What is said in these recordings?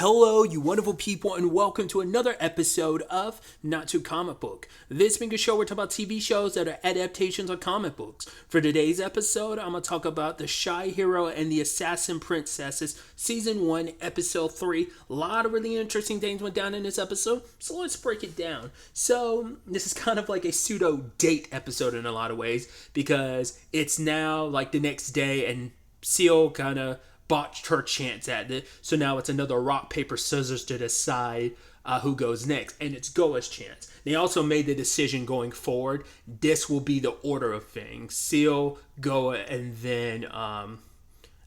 Hello, you wonderful people, and welcome to another episode of Not Too Comic Book. This being a show where we talk about TV shows that are adaptations of comic books. For today's episode, I'm going to talk about The Shy Hero and the Assassin Princesses, Season 1, Episode 3. A lot of really interesting things went down in this episode, so let's break it down. So, this is kind of like a pseudo-date episode in a lot of ways, because it's now like the next day, and Seal kind of botched her chance at it, so now it's another rock, paper, scissors to decide who goes next, and it's Goa's chance. They also made the decision going forward, this will be the order of things. Seal, Goa, and then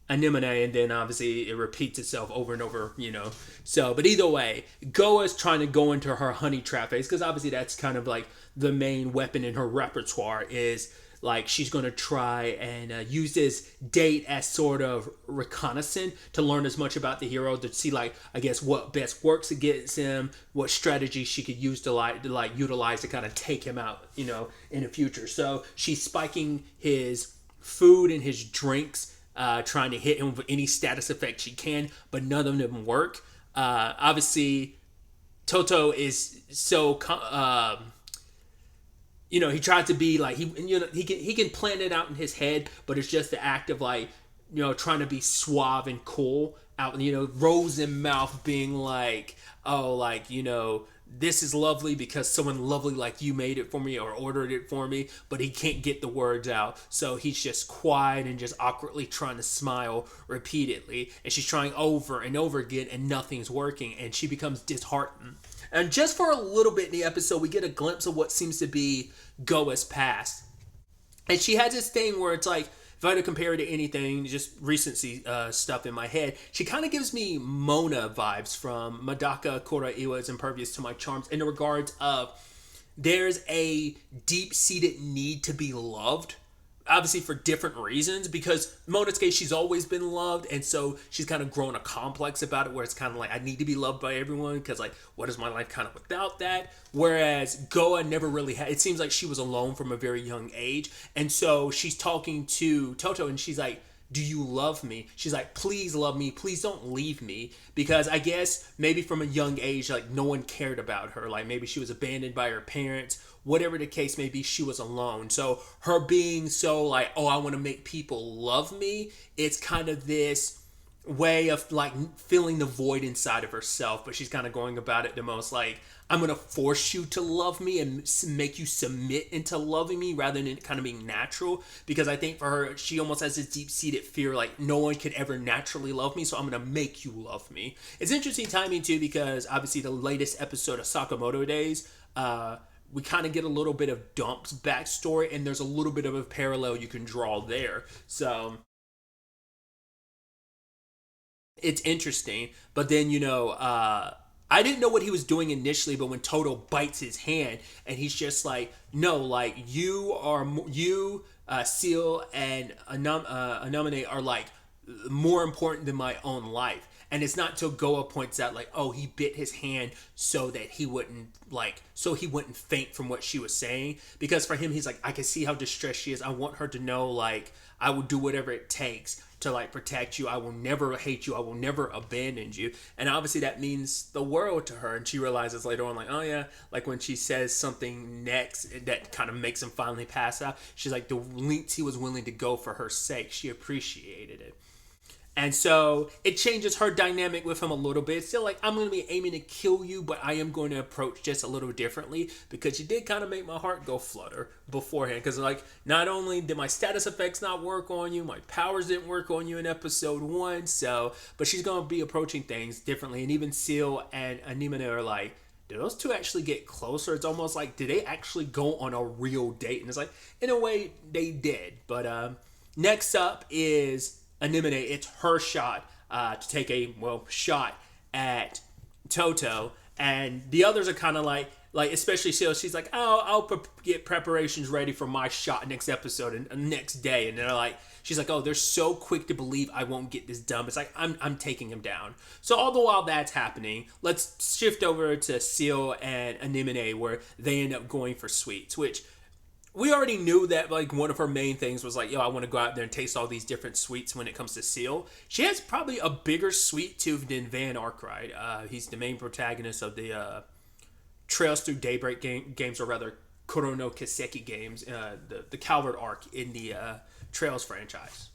Anemone, and then obviously it repeats itself over and over, So, but either way, Goa's trying to go into her honey trap phase, because obviously that's kind of like the main weapon in her repertoire is like she's going to try and use this date as sort of reconnaissance to learn as much about the hero, to see like, I guess, what best works against him, what strategy she could use to utilize to kind of take him out, in the future. So she's spiking his food and his drinks, trying to hit him with any status effect she can, but none of them work. Obviously, Toto is so... he tried to be like, he can plan it out in his head, but it's just the act of like, trying to be suave and cool out, rose in mouth being like, oh, like, this is lovely because someone lovely like you made it for me or ordered it for me, but he can't get the words out. So he's just quiet and just awkwardly trying to smile repeatedly. And she's trying over and over again and nothing's working, and she becomes disheartened. And just for a little bit in the episode, we get a glimpse of what seems to be Goa's past. And she has this thing where it's like, if I had to compare it to anything, just recency stuff in my head, she kind of gives me Mona vibes from Madaka Koraiwa is Impervious to My Charms, in the regards of there's a deep-seated need to be loved, obviously for different reasons, because Mona's case, she's always been loved, and so she's kind of grown a complex about it where it's kind of like, I need to be loved by everyone, because like, what is my life kind of without that? Whereas Goa never really had, it seems like she was alone from a very young age, and so she's talking to Toto and she's like, do you love me? She's like, please love me, please don't leave me, because I guess maybe from a young age, like no one cared about her, like maybe she was abandoned by her parents, whatever the case may be, she was alone. So her being so like, oh, I want to make people love me, it's kind of this way of like filling the void inside of herself, but she's kind of going about it the most like, I'm going to force you to love me and make you submit into loving me rather than it kind of being natural, because I think for her, she almost has this deep-seated fear like no one could ever naturally love me, so I'm going to make you love me. It's interesting timing too, because obviously the latest episode of Sakamoto Days, we kind of get a little bit of Dump's backstory, and there's a little bit of a parallel you can draw there. So it's interesting. But then, I didn't know what he was doing initially, but when Toto bites his hand, and he's just like, no, like, you, Seal, and Anemone are, like, more important than my own life. And it's not till Goa points out, like, oh, he bit his hand so that he wouldn't faint from what she was saying. Because for him, he's like, I can see how distressed she is. I want her to know, like, I will do whatever it takes to, like, protect you. I will never hate you. I will never abandon you. And obviously that means the world to her. And she realizes later on, like, oh, yeah, like when she says something next that kind of makes him finally pass out, she's like, the lengths he was willing to go for her sake, she appreciated it. And so it changes her dynamic with him a little bit. It's still like, I'm going to be aiming to kill you, but I am going to approach just a little differently, because you did kind of make my heart go flutter beforehand. Because like, not only did my status effects not work on you, my powers didn't work on you in episode 1. So, but she's going to be approaching things differently. And even Seal and Anemone are like, did those two actually get closer? It's almost like, did they actually go on a real date? And it's like, in a way, they did. But next up is Anemone. It's her shot to take a shot at Toto, and the others are kind of like especially Seal. She's like, oh, I'll get preparations ready for my shot next episode and next day, and they're like, she's like, oh, they're so quick to believe I won't get this done. It's like I'm taking him down. So all the while that's happening, let's shift over to Seal and Anemone, where they end up going for sweets, which we already knew that like one of her main things was like, yo, I want to go out there and taste all these different sweets when it comes to Seal. She has probably a bigger sweet tooth than Van Arkwright. He's the main protagonist of the Trails Through Daybreak games, or rather Kurono Kiseki games, the Calvert arc in the Trails franchise,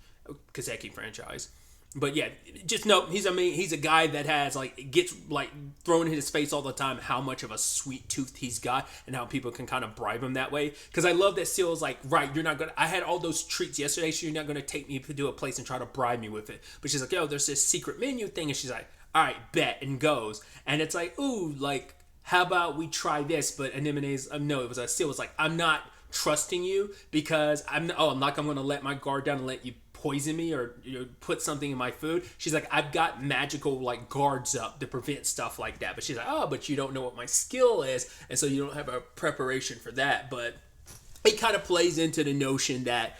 Kiseki franchise. But yeah, just know he's a guy that has like gets like thrown in his face all the time how much of a sweet tooth he's got and how people can kind of bribe him that way. Because I love that Seal is like, right, you're not gonna. I had all those treats yesterday, so you're not gonna take me to a place and try to bribe me with it. But she's like, yo, there's this secret menu thing, and she's like, all right, bet, and goes. And it's like, ooh, like, how about we try this? But Anemone's no, it was a Seal was like, I'm not trusting you because I'm not gonna let my guard down and let you poison me or put something in my food. She's like, I've got magical like guards up to prevent stuff like that. But she's like, oh, but you don't know what my skill is, and so you don't have a preparation for that. But it kind of plays into the notion that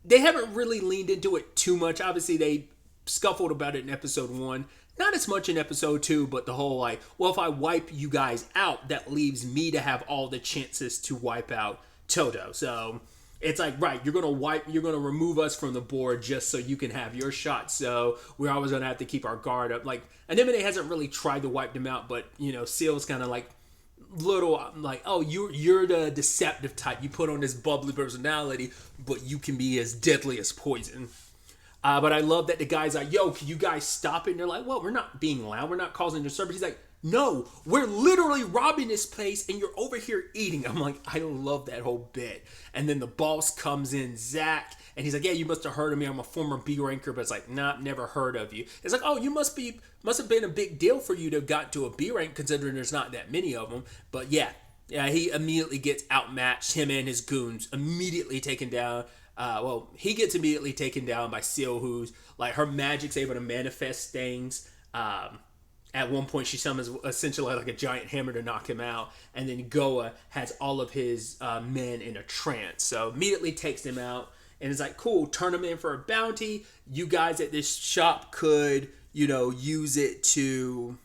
they haven't really leaned into it too much. Obviously, they scuffled about it in episode 1. Not as much in episode 2, but the whole like, well, if I wipe you guys out, that leaves me to have all the chances to wipe out Toto. So it's like, right, you're gonna remove us from the board just so you can have your shot. So we're always gonna have to keep our guard up. Like, Anemone hasn't really tried to wipe them out, but Seal's kind of like little like, oh, you're the deceptive type. You put on this bubbly personality, but you can be as deadly as poison. But I love that the guy's like, yo, can you guys stop it? And they're like, well, we're not being loud. We're not causing disturbance. He's like, no, we're literally robbing this place and you're over here eating. I'm like, I love that whole bit. And then the boss comes in, Zach, and he's like, yeah, you must have heard of me. I'm a former B ranker, but it's like, nah, never heard of you. It's like, oh, you must have been a big deal for you to have got to a B rank considering there's not that many of them. But yeah, he immediately gets outmatched. Him and his goons immediately taken down. He gets immediately taken down by Seal, who's like, her magic's able to manifest things. At one point, she summons essentially like a giant hammer to knock him out, and then Goa has all of his men in a trance. So immediately takes them out, and it's like, cool, turn them in for a bounty. You guys at this shop could, use it to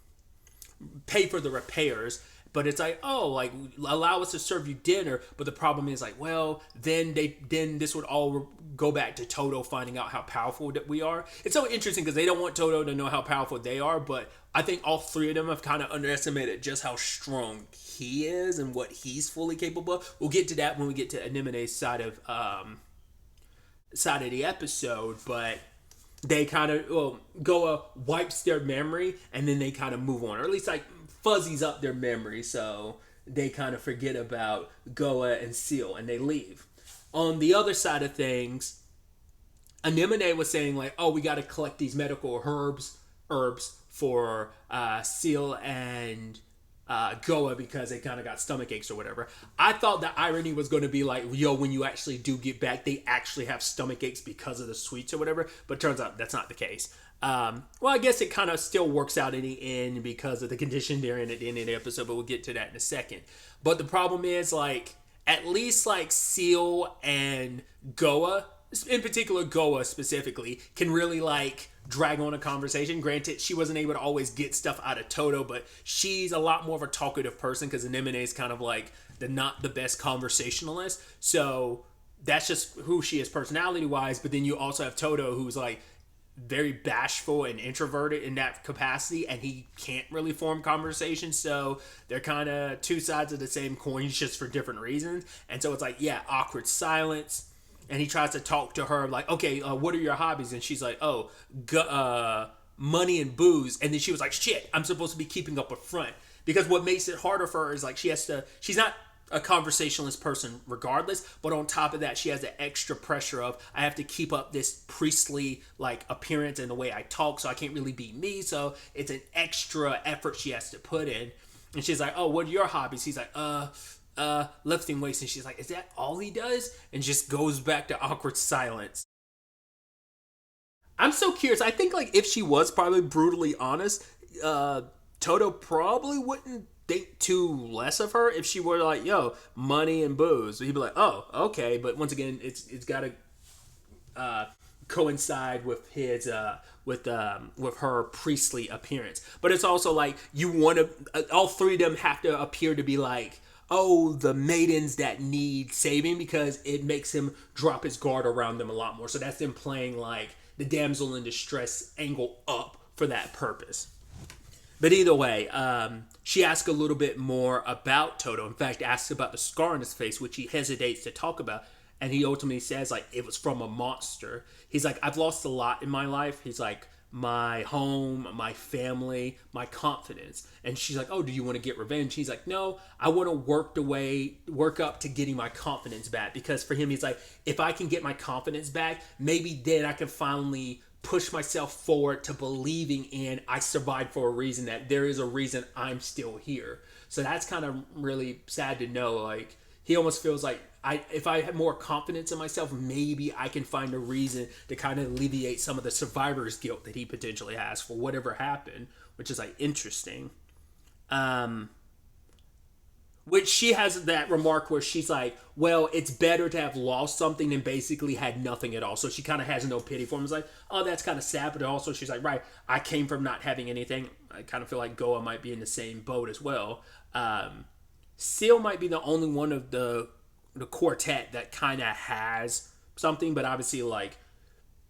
pay for the repairs. But it's like, oh, like, allow us to serve you dinner. But the problem is like, well, then this would all go back to Toto finding out how powerful that we are. It's so interesting because they don't want Toto to know how powerful they are. But I think all three of them have kind of underestimated just how strong he is and what he's fully capable of. We'll get to that when we get to Anemone's side of the episode. But they kind of, Goa wipes their memory and then they kind of move on. Or at least like fuzzies up their memory, so they kind of forget about Goa and Seal, and they leave. On the other side of things, Anemone was saying like, oh, we got to collect these medical herbs for Seal and Goa because they kind of got stomach aches or whatever. I thought the irony was going to be like, yo, when you actually do get back, they actually have stomach aches because of the sweets or whatever, but turns out that's not the case. I guess it kind of still works out in the end because of the condition they're in at the end of the episode, but we'll get to that in a second. But the problem is, like, at least, like, Seal and Goa, in particular Goa specifically, can really, like, drag on a conversation. Granted, she wasn't able to always get stuff out of Toto, but she's a lot more of a talkative person because Anemone is kind of, like, not the best conversationalist. So that's just who she is personality-wise, but then you also have Toto, who's, like, very bashful and introverted in that capacity, and he can't really form conversation. So they're kind of two sides of the same coin, just for different reasons. And so it's like, yeah, awkward silence. And he tries to talk to her like, okay, what are your hobbies? And she's like, oh, money and booze. And then she was like, shit, I'm supposed to be keeping up a front. Because what makes it harder for her is like she's not a conversationalist person regardless, but on top of that, she has the extra pressure of, I have to keep up this priestly like appearance and the way I talk, so I can't really be me. So it's an extra effort she has to put in. And she's like, oh, what are your hobbies? He's like, lifting weights. And she's like, is that all he does? And just goes back to awkward silence. I'm so curious. I think like if she was probably brutally honest, Toto probably wouldn't think too less of her if she were like, yo, money and booze. So he'd be like, oh, okay. But once again, it's got to coincide with his with her priestly appearance. But it's also like you want to all three of them have to appear to be like, oh, the maidens that need saving, because it makes him drop his guard around them a lot more. So that's them playing like the damsel in distress angle up for that purpose. But either way, she asks a little bit more about Toto. In fact, asks about the scar on his face, which he hesitates to talk about. And he ultimately says, like, it was from a monster. He's like, I've lost a lot in my life. He's like, my home, my family, my confidence. And she's like, oh, do you want to get revenge? He's like, no, I want to work up to getting my confidence back. Because for him, he's like, if I can get my confidence back, maybe then I can finally push myself forward to believing in I survived for a reason, that there is a reason I'm still here. So that's kind of really sad to know. Like, he almost feels like if I had more confidence in myself, maybe I can find a reason to kind of alleviate some of the survivor's guilt that he potentially has for whatever happened, which is like interesting. Which she has that remark where she's like, well, it's better to have lost something than basically had nothing at all. So she kind of has no pity for him. It's like, oh, that's kind of sad. But also she's like, right, I came from not having anything. I kind of feel like Goa might be in the same boat as well. Seal might be the only one of the quartet that kind of has something, but obviously, like,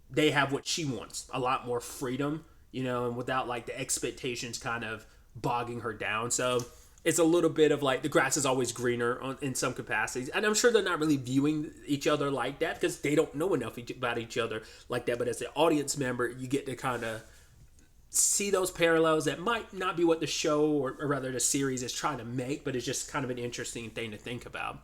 they have what she wants, a lot more freedom, and without like the expectations kind of bogging her down. So it's a little bit of like the grass is always greener in some capacities, and I'm sure they're not really viewing each other like that because they don't know enough about each other like that. But as an audience member, you get to kind of see those parallels that might not be what the show or rather the series is trying to make, but it's just kind of an interesting thing to think about.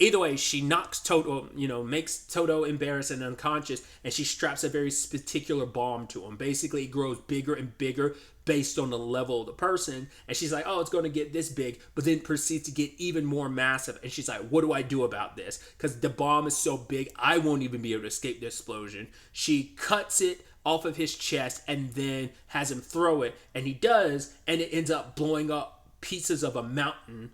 Either way, she knocks Toto, makes Toto embarrassed and unconscious, and she straps a very particular bomb to him. Basically, it grows bigger and bigger based on the level of the person, and she's like, oh, it's going to get this big, but then proceeds to get even more massive, and she's like, what do I do about this? Because the bomb is so big, I won't even be able to escape the explosion. She cuts it off of his chest and then has him throw it, and he does, and it ends up blowing up pieces of a mountain,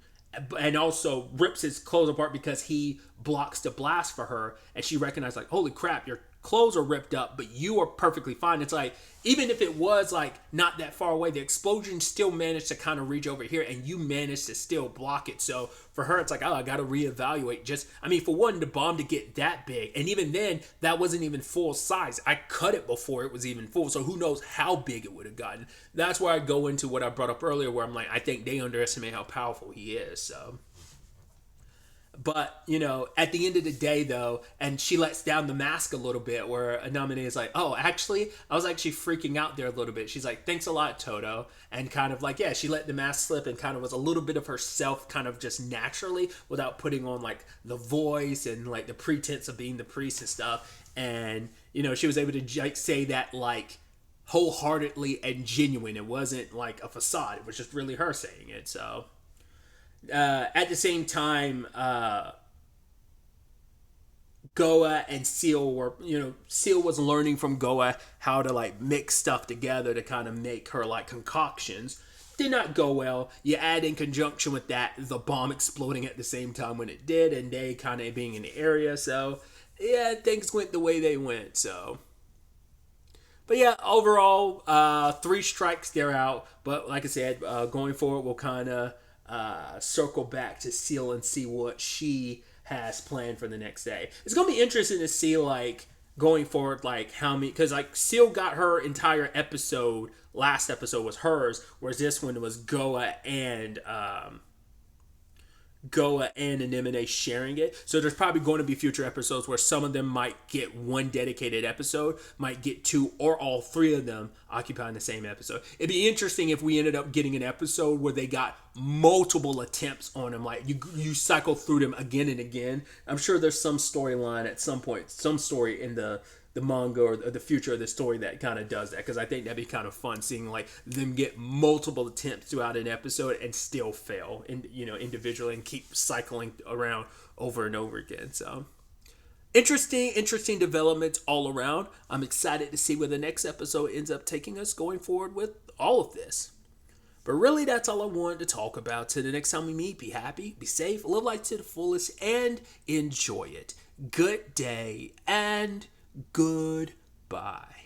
and also rips his clothes apart because he blocks the blast for her, and she recognizes, like, holy crap, your clothes are ripped up, but you are perfectly fine. It's like, even if it was like not that far away, the explosion still managed to kind of reach over here, and you managed to still block it. So for her, it's like, oh, I got to reevaluate. For one, the bomb to get that big, and even then, that wasn't even full size. I cut it before it was even full, so who knows how big it would have gotten. That's where I go into what I brought up earlier, where I'm like, I think they underestimate how powerful he is. So. But, at the end of the day, though, and she lets down the mask a little bit, where Anemone is like, oh, actually, I was actually freaking out there a little bit. She's like, thanks a lot, Toto. And kind of like, yeah, she let the mask slip and kind of was a little bit of herself kind of just naturally without putting on, like, the voice and, like, the pretense of being the priest and stuff. And, she was able to, like, say that, like, wholeheartedly and genuine. It wasn't, like, a facade. It was just really her saying it, so... at the same time, Goa and Seal were, Seal was learning from Goa how to like mix stuff together to kind of make her like concoctions. Did not go well. You add in conjunction with that the bomb exploding at the same time when it did, and they kind of being in the area. So yeah, things went the way they went. So. But yeah, overall, 3 strikes, they're out. But like I said, going forward, we'll kind of circle back to Seal and see what she has planned for the next day. It's gonna be interesting to see like going forward, like how many, because like Seal got her entire episode. Last episode was hers, whereas this one was Goa and Anemone sharing it. So there's probably going to be future episodes where some of them might get one dedicated episode, might get 2 or all 3 of them occupying the same episode. It'd be interesting if we ended up getting an episode where they got multiple attempts on them, like you cycle through them again and again. I'm sure there's some storyline at some point, some story in the manga or the future of the story that kind of does that, because I think that'd be kind of fun seeing like them get multiple attempts throughout an episode and still fail, and individually, and keep cycling around over and over again. So interesting developments all around. I'm excited to see where the next episode ends up taking us going forward with all of this. But really, that's all I wanted to talk about. Till the next time we meet, be happy, be safe, live life to the fullest, and enjoy it. Good day and goodbye.